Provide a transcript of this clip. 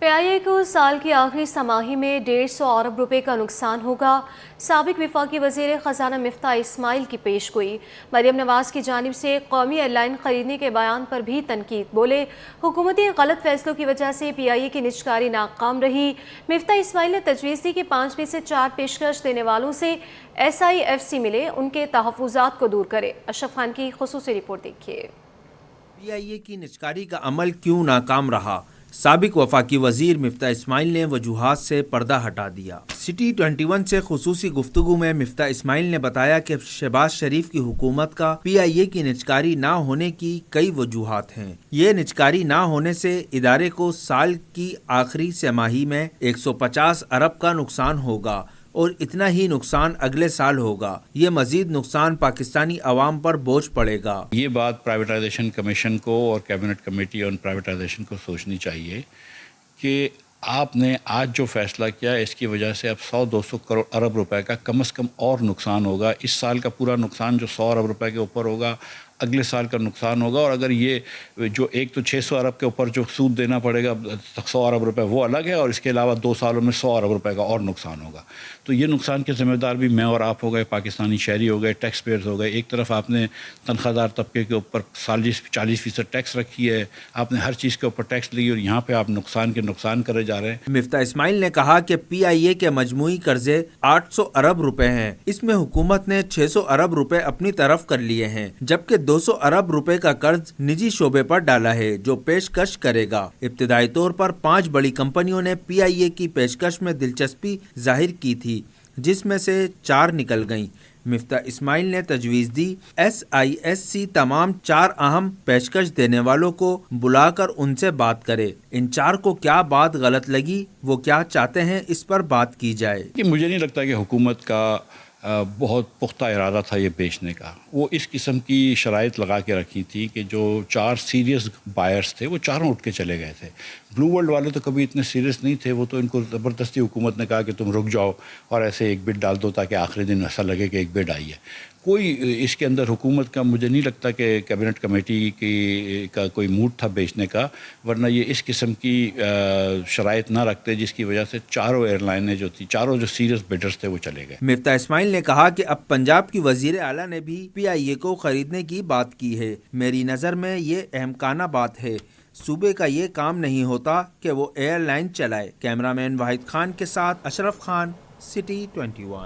PIA کو سال کی آخری سماہی میں 150 ارب روپے کا نقصان ہوگا۔ سابق وفاقی وزیر خزانہ مفتاح اسماعیل کی پیش گوئی۔ مریم نواز کی جانب سے قومی ایئر لائن خریدنے کے بیان پر بھی تنقید، بولے حکومتی غلط فیصلوں کی وجہ سے PIA کی نجکاری ناکام رہی۔ مفتاح اسماعیل نے تجویز دی کہ 5 میں سے 4 پیشکش دینے والوں سے SIFC ملے، ان کے تحفظات کو دور کرے۔ اشرف خان کی خصوصی رپورٹ دیکھیے۔ PIA کی نجکاری کا عمل کیوں ناکام رہا؟ سابق وفاقی وزیر مفتاح اسماعیل نے وجوہات سے پردہ ہٹا دیا۔ سٹی 21 سے خصوصی گفتگو میں مفتاح اسماعیل نے بتایا کہ شہباز شریف کی حکومت کا PIA کی نجکاری نہ ہونے کی کئی وجوہات ہیں۔ یہ نجکاری نہ ہونے سے ادارے کو سال کی آخری سماہی میں 150 ارب کا نقصان ہوگا اور اتنا ہی نقصان اگلے سال ہوگا۔ یہ مزید نقصان پاکستانی عوام پر بوجھ پڑے گا۔ یہ بات پرائیویٹائزیشن کمیشن کو اور کیبنٹ کمیٹی آن پرائیویٹائزیشن کو سوچنی چاہیے کہ آپ نے آج جو فیصلہ کیا اس کی وجہ سے اب 100-200 ارب روپے کا کم از کم اور نقصان ہوگا۔ اس سال کا پورا نقصان جو 100 ارب روپے کے اوپر ہوگا، اگلے سال کا نقصان ہوگا، اور اگر یہ جو ایک تو 600 ارب کے اوپر جو سود دینا پڑے گا 100 ارب روپے وہ الگ ہے، اور اس کے علاوہ 2 سالوں میں 100 ارب روپے کا اور نقصان ہوگا۔ تو یہ نقصان کے ذمہ دار بھی میں اور آپ ہو گئے، پاکستانی شہری ہو گئے، ٹیکس پیئرز ہو گئے۔ ایک طرف آپ نے تنخواہ دار طبقے کے اوپر 40% ٹیکس رکھی ہے، آپ نے ہر چیز کے اوپر ٹیکس لی، اور یہاں پہ آپ نقصان کے نقصان کرے جا رہے ہیں۔ مفتاح اسماعیل نے کہا کہ PIA کے مجموعی قرضے 800 ارب روپے ہیں، اس میں حکومت نے 600 ارب روپے اپنی طرف کر لیے ہیں، جبکہ 200 ارب روپے کا قرض نجی شعبے پر ڈالا ہے جو پیشکش کرے گا۔ ابتدائی طور پر 5 بڑی کمپنیوں نے PIA کی پیشکش میں دلچسپی ظاہر کی تھی، جس میں سے 4 نکل گئیں۔ مفتاح اسماعیل نے تجویز دی SISC تمام 4 اہم پیشکش دینے والوں کو بلا کر ان سے بات کرے، ان 4 کو کیا بات غلط لگی، وہ کیا چاہتے ہیں، اس پر بات کی جائے۔ کہ مجھے نہیں لگتا کہ حکومت کا بہت پختہ ارادہ تھا یہ بیچنے کا۔ وہ اس قسم کی شرائط لگا کے رکھی تھی کہ جو 4 سیریس بائرز تھے وہ چاروں اٹھ کے چلے گئے تھے۔ بلو ورلڈ والے تو کبھی اتنے سیریس نہیں تھے، وہ تو ان کو زبردستی حکومت نے کہا کہ تم رک جاؤ اور ایسے ایک بڈ ڈال دو تاکہ آخری دن ایسا لگے کہ ایک بڈ آئی ہے۔ کوئی اس کے اندر حکومت کا مجھے نہیں لگتا کہ کیبنٹ کمیٹی کا کوئی موڈ تھا بیچنے کا، ورنہ یہ اس قسم کی شرائط نہ رکھتے جس کی وجہ سے چاروں ایئر لائنیں جو تھی، چاروں جو سیریس بیڈرز تھے وہ چلے گئے۔ مفتاح اسماعیل نے کہا کہ اب پنجاب کی وزیر اعلیٰ نے بھی PIA کو خریدنے کی بات کی ہے۔ میری نظر میں یہ احمقانہ بات ہے۔ صوبے کا یہ کام نہیں ہوتا کہ وہ ایئر لائن چلائے۔ کیمرہ مین واحد خان کے ساتھ اشرف خان، سٹی 21۔